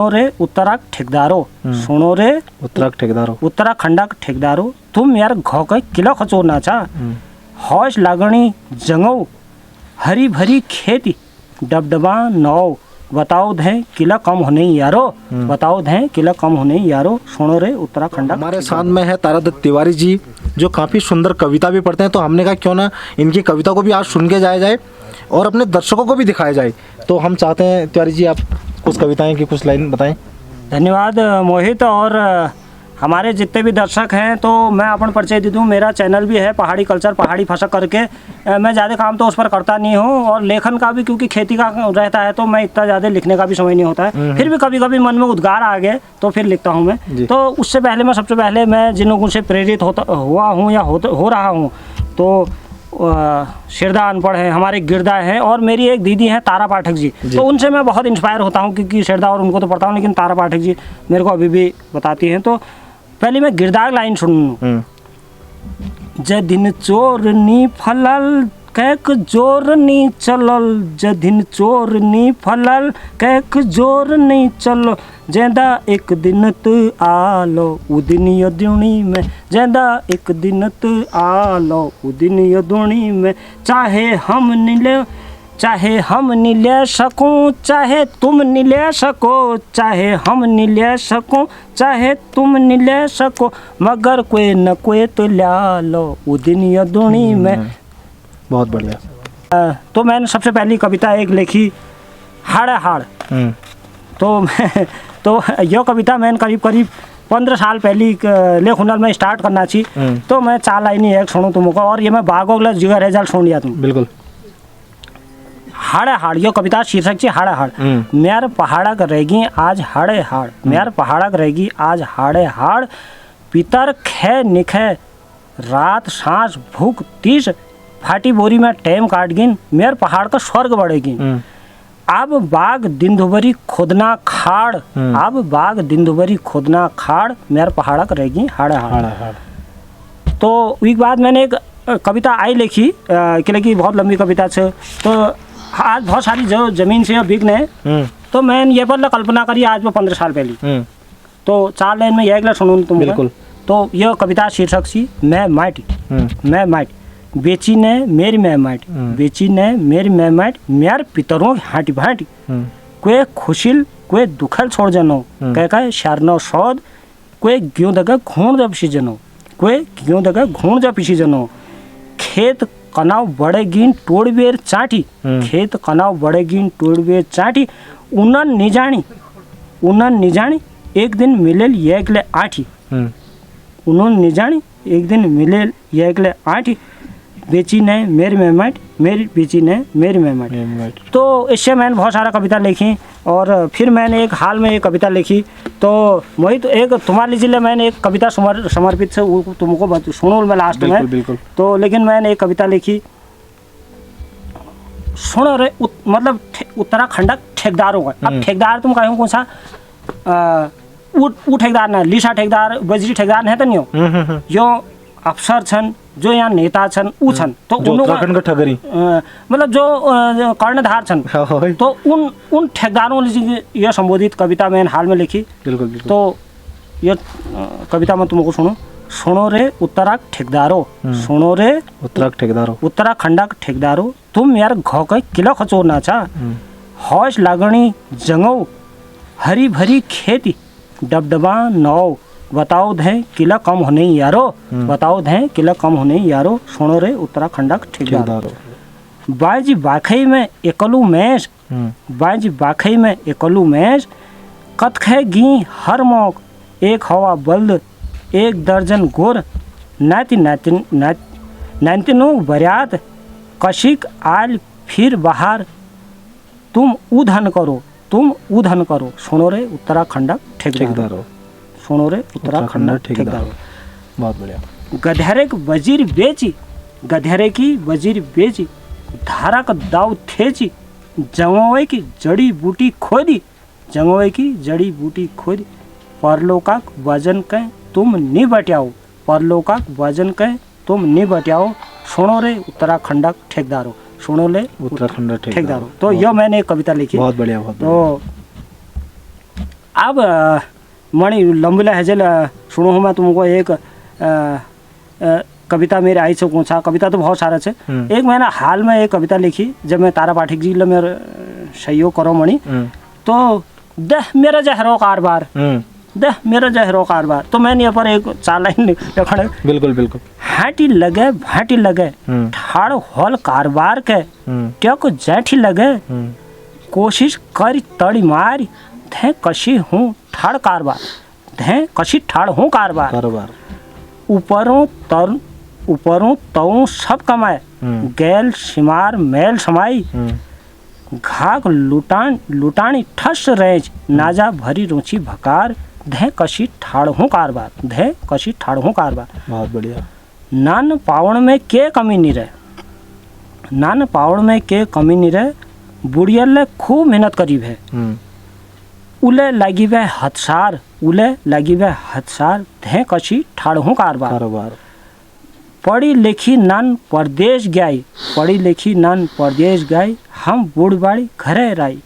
रे उत्तराखंड ठेकेदारो, सुनो रे उत्तराखंड ठेकेदारो, तुम यार घो का किला खचोरना चा, हौश लागणी जंगो, हरी भरी खेती, डबडबा नौ, बताओ धे किला कम होने यारो, बताओ धे किला कम होने यारो, सुनो रे उत्तराखंड। हमारे साथ में है तारादत्त तिवारी जी जो काफ़ी सुंदर कविता भी पढ़ते हैं, तो हमने कहा क्यों ना इनकी कविता को भी आज सुन के जाया जाए और अपने दर्शकों को भी दिखाया जाए। तो हम चाहते हैं तिवारी जी आप कुछ कविताएं की कुछ लाइन बताएं। धन्यवाद मोहित। और हमारे जितने भी दर्शक हैं तो मैं अपन परिचय दे दूँ, मेरा चैनल भी है पहाड़ी कल्चर पहाड़ी भाषा करके। मैं ज़्यादा काम तो उस पर करता नहीं हूँ और लेखन का भी क्योंकि खेती का रहता है तो मैं इतना ज़्यादा लिखने का भी समय नहीं होता है। फिर भी कभी कभी मन में उद्गार आ गए तो फिर लिखता हूँ मैं। तो उससे पहले मैं सबसे पहले मैं जिन लोगों से प्रेरित हुआ हूँ या हो रहा हूँ तो शिरदा अनपढ़ है, हमारे गिरदा हैं और मेरी एक दीदी है तारा पाठक जी। तो उनसे मैं बहुत इंस्पायर होता हूँ क्योंकि शिरदा और उनको तो पढ़ता हूँ लेकिन तारा पाठक जी मेरे को अभी भी बताती हैं। तो पहले मैं गिरदा लाइन सुन, जदिन चोरनी फलल कैक जोरनी चलल, जदिन चोरनी फलल कैक जोरनी चलो, जेंदा एक दिन तू आलो उदिन यदुणी में, जेंदा एक दिन तू आलो उदिन यदुणी में, चाहे हम नहीं ले सकूं चाहे तुम नहीं ले सको, चाहे हम नहीं ले सकूं चाहे तुम नहीं ले सको, मगर कोई न कोई तो ला लो उदिन यदुणी में। बहुत बढ़िया। तो मैंने सबसे पहली कविता एक लिखी हाड़ हाड़। तो यह कविता मैंने करीब 15 साल पहले लेख हुनर में स्टार्ट करना चाहिए। तो मैं 4 लाइन एक सुनूँ तुमको और ये मैं बागोगला जिगर है जल सुन लिया तुम। बिल्कुल। हाड़े हाड़ यो कविता शीर्षक से हाड़े हाड़। म्यार पहाड़क रहेगी आज हाड़े हाड़, म्यार पहाड़क रहेगी आज हाड़े हाड़, पितर खे निखे रात सांस भूख 30, फाटी बोरी में टाइम काट गिन, मेर पहाड़ का स्वर्ग बढ़ेगी। अब बाग दिन दुबरी खोदना खाड़, अब बाग दिन दुबरी खोदना खाड़, मेर पहाड़क रहेगी हाड़े हाड़। तो एक बाद मैंने एक कविता आई लिखी कि बहुत लंबी कविता है। तो आज बहुत सारी जो जमीन से बिकने तो मैंने ये पर कल्पना करी आज वो 15 साल पहले। तो 4 लाइन में यह सुनूँ तुम। बिल्कुल। तो यह कविता शीर्षक सी मैं माटी, मैं माटी, बेची ने मेरी मैं माटी, बेची ने मेरी मैं माटी, म्यार पितरों हाटी भाटी, कोई खुशिल कोई दुखल छोड़ जनो, कह शारनो सौद, कोई ग्यों दगा घूण जा पिसी जनो, कोई ग्यों दगा घूण जा पिसी जनो, खेत कनाव बड़े गिन टोड़ बेर चाटी, खेत कनाव बड़े गिन टोड़ बेर चाटी, उनन निजानी एक दिन मिलेल येगले आठी, उन्होंने निजानी एक दिन मिलेल येगले आठी, बेची ने मेरी मेहमाट, मेरी बेची ने मेरी मेहमाट। तो इससे मैंने बहुत सारा कविता लिखी और फिर मैंने एक हाल में एक कविता लिखी। तो वही तो एक तुम्हारे लिए मैंने एक कविता समर्पित से तुमको सुनो मैं लास्ट में। बिल्कुल। तो लेकिन मैंने एक कविता लिखी सुनो रे मतलब उत्तराखंड ठेकेदारों का। अब ठेकेदार तुम कहो कौन सा ठेकेदार ना लिसा ठेकेदार बजरी ठेकेदार है तो नहीं हो, जो अफसर छन जो यहाँ नेता छन ऊ छन तो उत्तराखंड का ठगरी मतलब जो कर्णधार छन तो उन ठेकेदारों यह संबोधित कविता मैंने हाल में लिखी। बिल्कुल। तो यह कविता मैं तुमको सुनो रे उत्तराखंड ठेकेदारो, सुनो रे उत्तराखंड ठेकेदारो, तुम यार घो का किला खचोरना चा, हौश लागणी जंगो, हरी भरी खेती, डबडबा नौ, बताओ धे किला कम होने यारो, बताओ धे किला कम होने यारो, सुनो रे उत्तराखंड ठेकेदारो, बाजी बाखई में एकलू मैश, बाजी बाखई में एकलू मैश, कतखे गी हर मौक एक हवा बल्द, एक दर्जन गोर, नातिनो बरियात, कशिक आल फिर बाहर, तुम उधन करो, सुनो रे उत्तराखंड ठेकेदारो, सुनो रे उत्तराखंड ठेकेदारो। बहुत बढ़िया। गधेरे की वजीर बेची, गधेरे की वजीर बेची, धारा का दाव थेची, जंगोए की जड़ी बूटी खोदी, जंगोए की जड़ी बूटी खोदी, परलोका वजन कह तुम नहीं बटियाओ, परलोका वजन कह तुम नहीं बटियाओ, सुनो रे उत्तराखंड ठेकेदारो, सुनो ले उत्तराखंड ठेकेदारो। तो यह मैंने एक कविता लिखी। बहुत बढ़िया। तो अब मणि लंबला हेजल सुनो हूँ मैं तुमको एक कविता मेरे आई से पूछा। कविता तो बहुत सारा है। एक मैंने हाल में एक कविता लिखी जब मैं तारा पाठक जी मेरे सहयोग करो मणि, तो दह मेरा जहरो कारबार, दह मेरा जहरो कारबार, तो मैंने यहाँ पर एक 4 लाइन लिखा। बिल्कुल बिल्कुल। हाटी लगे भाटी लगे ठाड़ हॉल कारबार के क्या को जैठी लगे कोशिश करी तड़ी मारी थे कशी हूँ ठाड़ कारबार, थे कशी ठाड़ हूँ कारबार, ऊपरों तऊ सब कमाए गैल सिमार मैल समाई घाक लुटानी ठस रेज नाजा भरी रुचि भकार धे कशी ठाड़ हूँ कारबार, धे कशी ठाड़ हूँ कारबार। बहुत बढ़िया। नान पावण में के कमी नहीं रहे, नान पावण में के कमी नहीं रहे, बुढ़ियल खूब मेहनत करीब है, उले लगी वे हथसार, उले लगी वे हथसार धे कशी ठाड़ हूँ कारबार। पढ़ी लिखी नान परदेश गई, पढ़ी लिखी नान परदेश गई, हम बूढ़ बाड़ी घरे राई,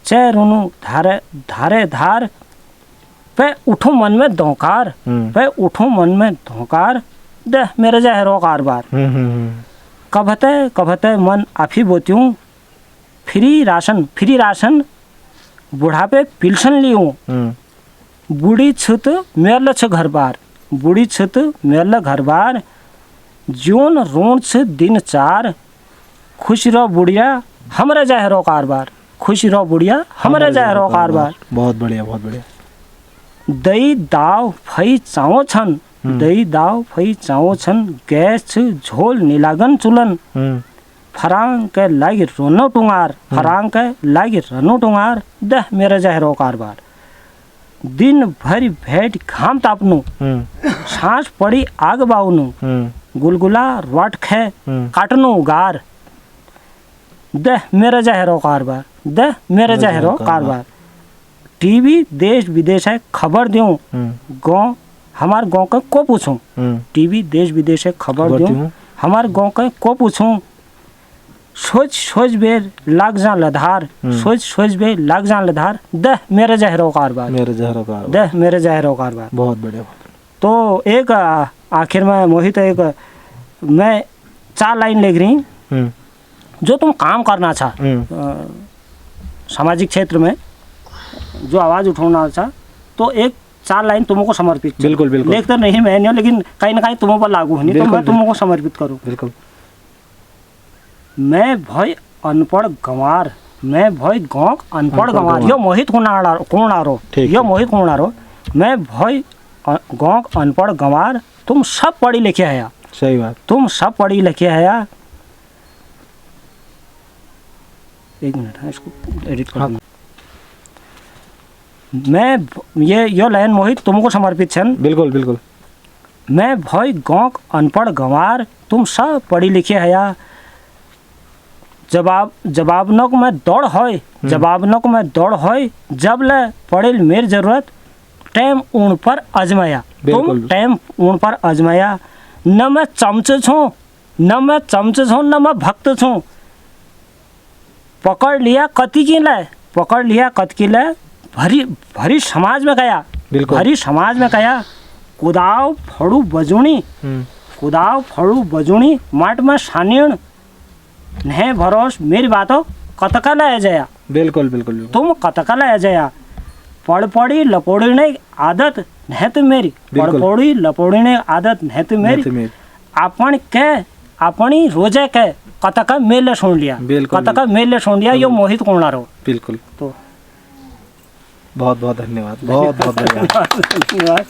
चे रुनु धारे धारे धार पे उठो मन में धोकार, पे उठो मन में धोकार दे मेरे जहरो कारबार। कभते मन आफी बोत्यूं फ्री राशन बुढ़ापे पिल्सन लियूं, बूढ़ी छुत मेरल छ घर बार, बूढ़ी छुत मेरल घर बार, जोन रोण छ दिन 4, खुश रहो बुढ़िया हमरे जहरो कारबार, खुश रहो बुढ़िया हमरे जहरो कारबार। बहुत बढ़िया बहुत बढ़िया। दई दाव फई चाओ छन, दई दाव फई चाओ छन, गैस छ झोल नीलागन चुलन, फरांग के लागी रोनो टुंगार, फरांग के लागी रनो टुंगार दह मेरे जहरो कारबार। दिन भरी भेट घाम तापनु, सांस पड़ी आग बाउनु, गुलगुला रट खे काटनु उगार दह मेरे जहरो कारबार, दह मेरे जहरो कारबार। टीवी देश विदेश है खबर दूं, गाँव हमार गाँव का को पूछूं, टीवी देश विदेश है खबर दूं, हमार गाँव का को पूछूं, सोच बेर लाग जा लधार, सोच बेर लाग जा लधार दह मेरे जहरो कारबार, मेरे जहरो कारबार, दह मेरे जहरो कारबार। बहुत बढ़िया। तो एक आखिर में मोहित एक मैं 4 लाइन लिख रही, जो तुम काम करना चाह सामाजिक क्षेत्र में जो आवाज़ उठाना चाह, तो एक 4 लाइन तुमको समर्पित। बिल्कुल बिल्कुल। लिखते नहीं मैं नहीं, लेकिन कहीं ना कहीं तुम पर लागू होनी, तो मैं तुमको समर्पित करूँ। बिल्कुल। मैं भय अनपढ़ गंवार, मैं भय गाँव अनपढ़ गंवार, यो मोहित कौन आरो, यो मोहित कौन आरो, मैं भय गाँव अनपढ़ गंवार, तुम सब पढ़ी लिखे है, सही बात, तुम सब पढ़ी लिखे है। एक मिनट है, इसको एडिट कर दूँ। मैं यो लाइन मोहित तुमको समर्पित छन। बिल्कुल बिल्कुल। मैं भय गाँव अनपढ़ गंवार, तुम सब पढ़ी लिखे है, जवाबनक में दौड़ होय, जवाबनक में दौड़ होय, जब ले पड़े मेरी जरूरत टाइम ऊन पर अजमाया, तुम टाइम ऊन पर अजमाया, न मैं चमच छूँ, न मैं चमच छूँ, न मैं भक्त छूँ, पकड़ लिया कति की ले, पकड़ लिया कत की ले, भरी समाज में गया, भरी समाज में गया, कुदाव फड़ू बजुणी, कुदाव फड़ू बजुणी, माट में सानियण नहीं भरोस मेरी बातों कतका ले जया। बिल्कुल बिल्कुल। तुम कतका ले जया, पड़ी लपोड़ी ने आदत नहीं तो मेरी, पड़ी लपोड़ी ने आदत नहीं तो मेरी, अपन के अपनी रोजे के कतका मेले सुन लिया, कतका मेले सुन लिया, यो मोहित कोणारो। बिल्कुल। तो बहुत बहुत धन्यवाद, बहुत बहुत धन्यवाद।